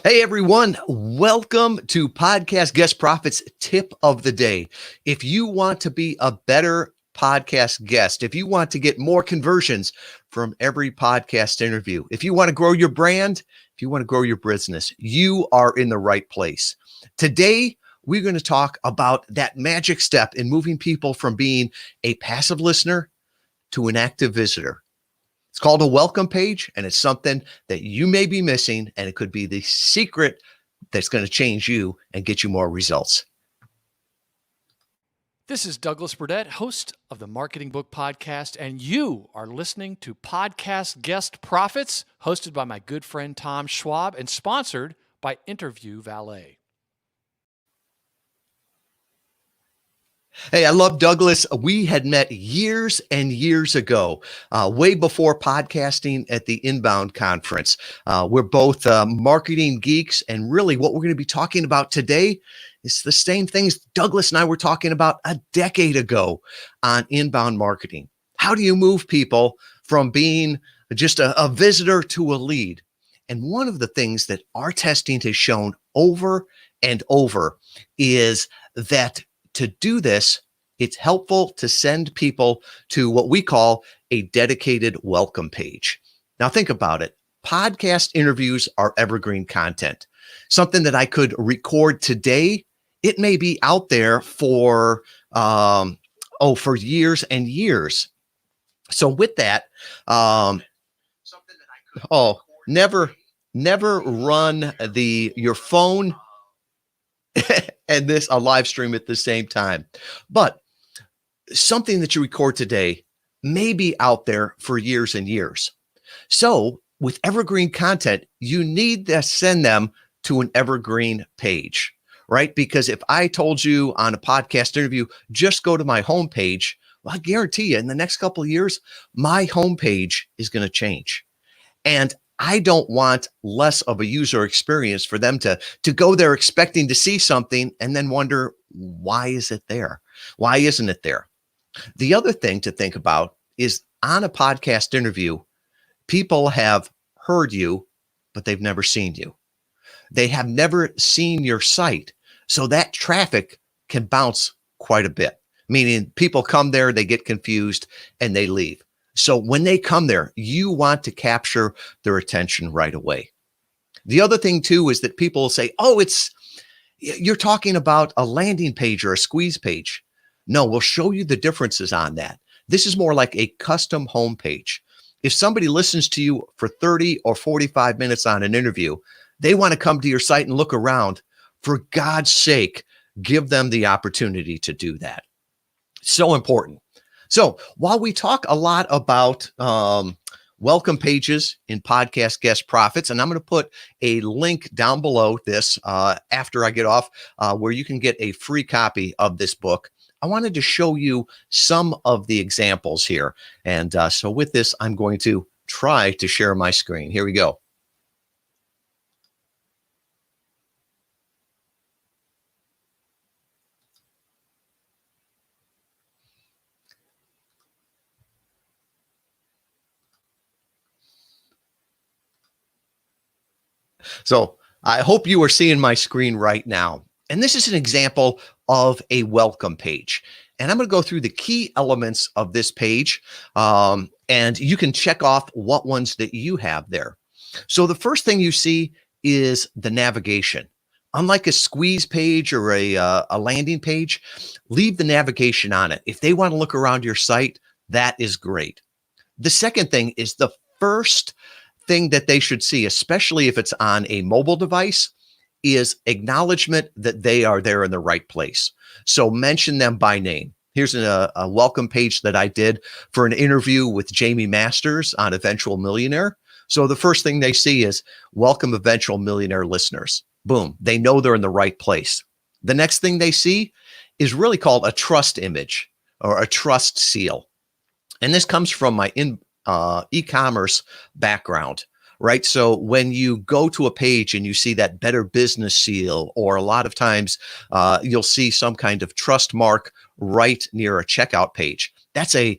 Hey everyone, welcome to Podcast Guest Profits Tip of the Day. If you want to be a better podcast guest, if you want to get more conversions from every podcast interview, if you want to grow your brand, if you want to grow your business, you are in the right place. Today, we're going to talk about that magic step in moving people from being a passive listener to an active visitor. It's called a welcome page, and it's something that you may be missing, and it could be the secret that's going to change you and get you more results. This is Douglas Burdett, host of the Marketing Book Podcast, and you are listening to Podcast Guest Profits, hosted by my good friend Tom Schwab and sponsored by Interview Valet. Hey, I love Douglas. We had met years and years ago, way before podcasting at the Inbound Conference. We're both marketing geeks, and really what we're going to be talking about today is the same things Douglas and I were talking about a decade ago on inbound marketing. How do you move people from being just a visitor to a lead? And one of the things that our testing has shown over and over is that to do this, it's helpful to send people to what we call a dedicated welcome page. Now think about it. Podcast interviews are evergreen content. Something that I could record today, it may be out there for years and years. So with that, never run your phone and a live stream at the same time. But something that you record today may be out there for years and years. So with evergreen content, you need to send them to an evergreen page, right? Because if I told you on a podcast interview, just go to my homepage, well, I guarantee you in the next couple of years, my homepage is going to change. And I don't want less of a user experience for them to go there expecting to see something and then wonder, why is it there? Why isn't it there? The other thing to think about is on a podcast interview, people have heard you, but they've never seen you. They have never seen your site. So that traffic can bounce quite a bit, meaning people come there, they get confused, and they leave. So when they come there, you want to capture their attention right away. The other thing too is that people will say, oh, you're talking about a landing page or a squeeze page. No, we'll show you the differences on that. This is more like a custom homepage. If somebody listens to you for 30 or 45 minutes on an interview, they want to come to your site and look around. For God's sake, give them the opportunity to do that. So important. So while we talk a lot about welcome pages in Podcast Guest Profits, and I'm going to put a link down below this after I get off where you can get a free copy of this book, I wanted to show you some of the examples here. And so with this, I'm going to try to share my screen. Here we go. So I hope you are seeing my screen right now. And this is an example of a welcome page. And I'm going to go through the key elements of this page, and you can check off what ones that you have there. So the first thing you see is the navigation. Unlike a squeeze page or a landing page, leave the navigation on it. If they want to look around your site, that is great. The second thing is the first thing that they should see, especially if it's on a mobile device, is acknowledgement that they are there in the right place. So mention them by name. Here's a welcome page that I did for an interview with Jamie Masters on Eventual Millionaire. So the first thing they see is welcome Eventual Millionaire listeners. Boom. They know they're in the right place. The next thing they see is really called a trust image or a trust seal. And this comes from my e-commerce background, right? So when you go to a page and you see that Better Business seal, or a lot of times you'll see some kind of trust mark right near a checkout page, that's a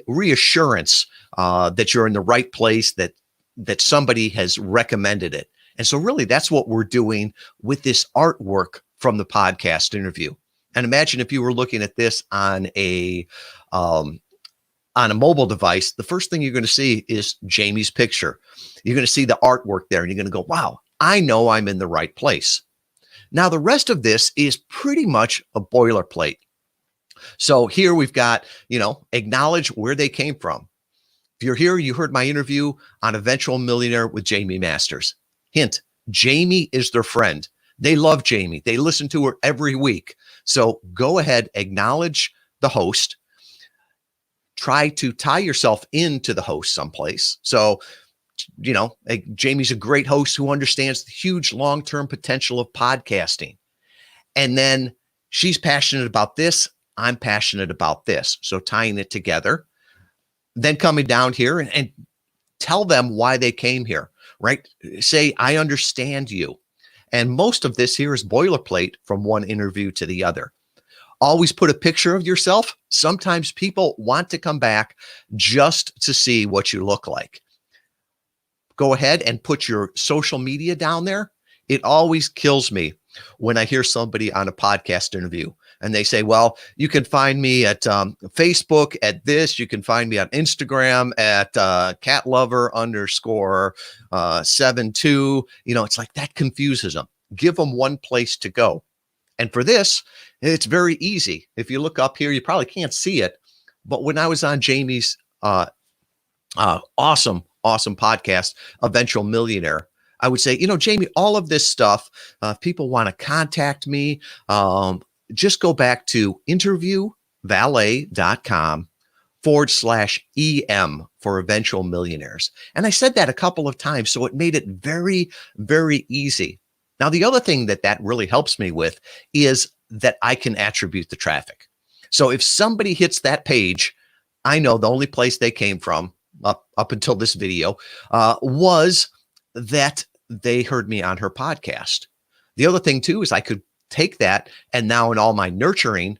reassurance that you're in the right place, that somebody has recommended it. And so really that's what we're doing with this artwork from the podcast interview. And imagine if you were looking at this on a mobile device, the first thing you're going to see is Jamie's picture. You're going to see the artwork there and you're going to go, wow, I know I'm in the right place. Now, the rest of this is pretty much a boilerplate. So here we've got, acknowledge where they came from. If you're here, you heard my interview on Eventual Millionaire with Jamie Masters. Hint, Jamie is their friend. They love Jamie. They listen to her every week. So go ahead, acknowledge the host. Try to tie yourself into the host someplace. So, Jamie's a great host who understands the huge long-term potential of podcasting. And then she's passionate about this. I'm passionate about this. So tying it together, then coming down here and tell them why they came here, right? Say, I understand you. And most of this here is boilerplate from one interview to the other. Always put a picture of yourself. Sometimes people want to come back just to see what you look like. Go ahead and put your social media down there. It always kills me when I hear somebody on a podcast interview and they say, well, you can find me at Facebook at this. You can find me on Instagram at catlover_72. It's like that confuses them. Give them one place to go. And for this, it's very easy. If you look up here, you probably can't see it. But when I was on Jamie's awesome podcast, Eventual Millionaire, I would say, Jamie, all of this stuff, if people want to contact me, just go back to interviewvalet.com/EM for Eventual Millionaires. And I said that a couple of times, so it made it very, very easy. Now, the other thing that really helps me with is that I can attribute the traffic. So if somebody hits that page, I know the only place they came from up until this video was that they heard me on her podcast. The other thing too is I could take that and now in all my nurturing,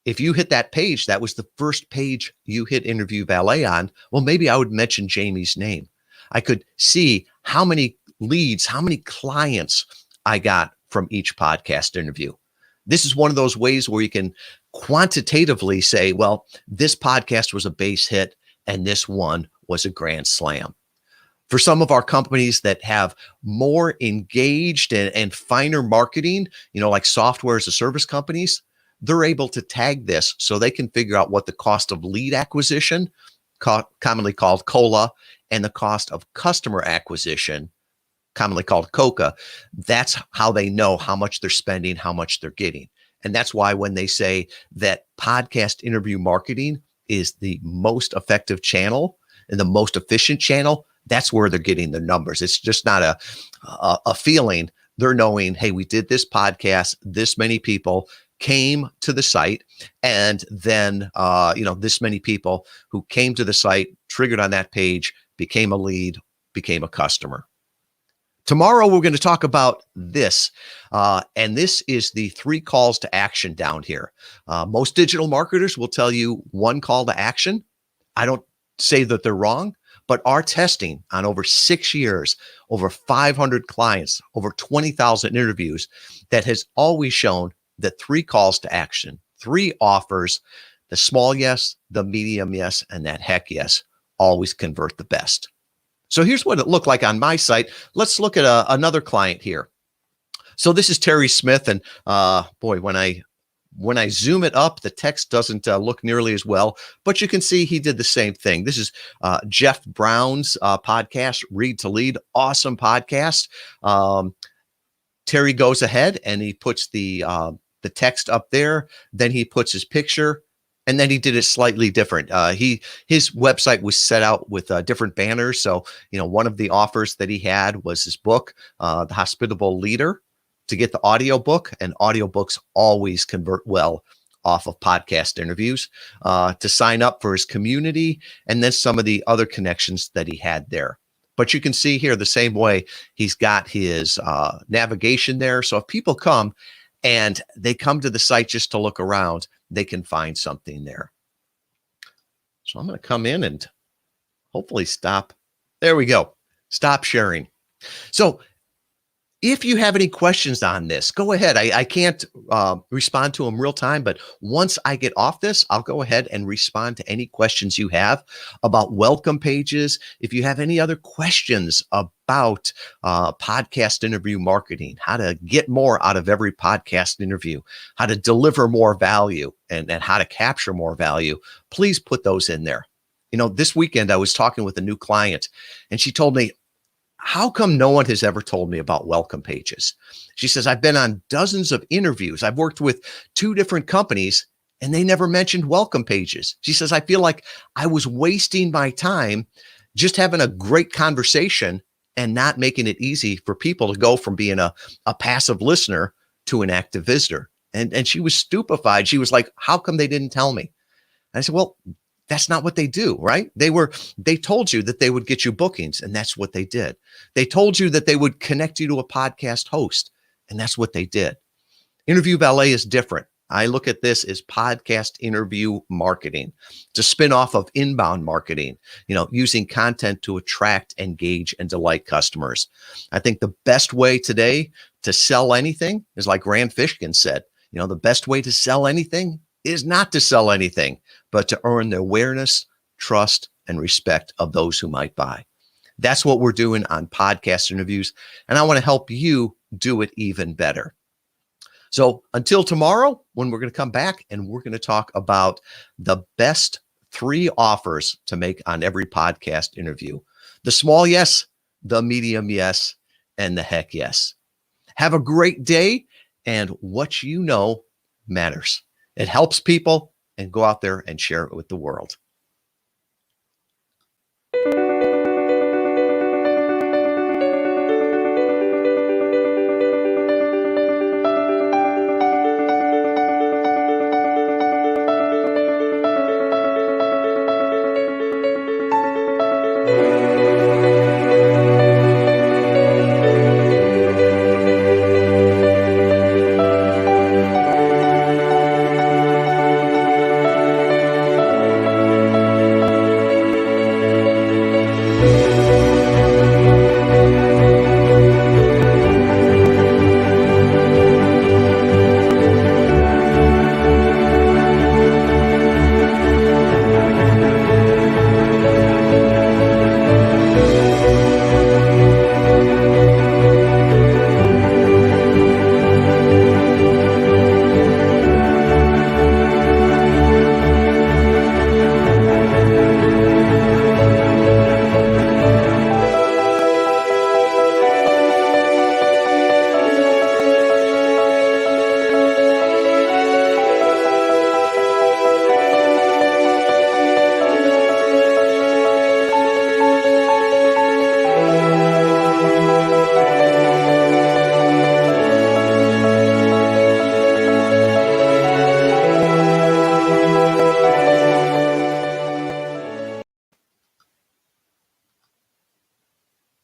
if you hit that page, that was the first page you hit Interview Valet on, well, maybe I would mention Jamie's name. I could see how many leads, how many clients I got from each podcast interview. This is one of those ways where you can quantitatively say, well, this podcast was a base hit and this one was a grand slam. For some of our companies that have more engaged and finer marketing, like software as a service companies, they're able to tag this so they can figure out what the cost of lead acquisition, commonly called COLA, and the cost of customer acquisition, commonly called COCA. That's how they know how much they're spending, how much they're getting. And that's why when they say that podcast interview marketing is the most effective channel and the most efficient channel, that's where they're getting the numbers. It's just not a feeling. They're knowing, hey, we did this podcast, this many people came to the site, and then this many people who came to the site, triggered on that page, became a lead, became a customer. Tomorrow, we're going to talk about this, and this is the 3 calls to action down here. Most digital marketers will tell you 1 call to action. I don't say that they're wrong, but our testing on over 6 years, over 500 clients, over 20,000 interviews, that has always shown that 3 calls to action, 3 offers, the small yes, the medium yes, and that heck yes, always convert the best. So here's what it looked like on my site. Let's look at another client here. So this is Terry Smith, and boy, when I zoom it up, the text doesn't look nearly as well, but you can see he did the same thing. This is Jeff Brown's podcast, Read to Lead, awesome podcast. Terry goes ahead and he puts the text up there, then he puts his picture, and then he did it slightly different. His website was set out with different banners. So, one of the offers that he had was his book, The Hospitable Leader, to get the audiobook, and audiobooks always convert well off of podcast interviews, to sign up for his community, and then some of the other connections that he had there. But you can see here the same way he's got his navigation there. So if people come and they come to the site just to look around, they can find something there. So I'm going to come in and hopefully stop. There we go. Stop sharing. So If you have any questions on this, go ahead. I can't respond to them real time, but once I get off this, I'll go ahead and respond to any questions you have about welcome pages. If you have any other questions about podcast interview marketing, how to get more out of every podcast interview, how to deliver more value, and how to capture more value, please put those in there. This weekend I was talking with a new client, and she told me, how come no one has ever told me about welcome pages? She says, I've been on dozens of interviews. I've worked with 2 different companies and they never mentioned welcome pages. She says, I feel like I was wasting my time just having a great conversation and not making it easy for people to go from being a passive listener to an active visitor. And she was stupefied. She was like, how come they didn't tell me? And I said, well, that's not what they do, right? They told you that they would get you bookings, and that's what they did. They told you that they would connect you to a podcast host, and that's what they did. Interview Valet is different. I look at this as podcast interview marketing. It's a spinoff of inbound marketing, using content to attract, engage, and delight customers. I think the best way today to sell anything is like Rand Fishkin said, the best way to sell anything is not to sell anything, but to earn the awareness, trust, and respect of those who might buy. That's what we're doing on podcast interviews, and I want to help you do it even better. So until tomorrow, when we're going to come back and we're going to talk about the best 3 offers to make on every podcast interview. The small yes, the medium yes, and the heck yes. Have a great day, and what you know matters. It helps people, and go out there and share it with the world.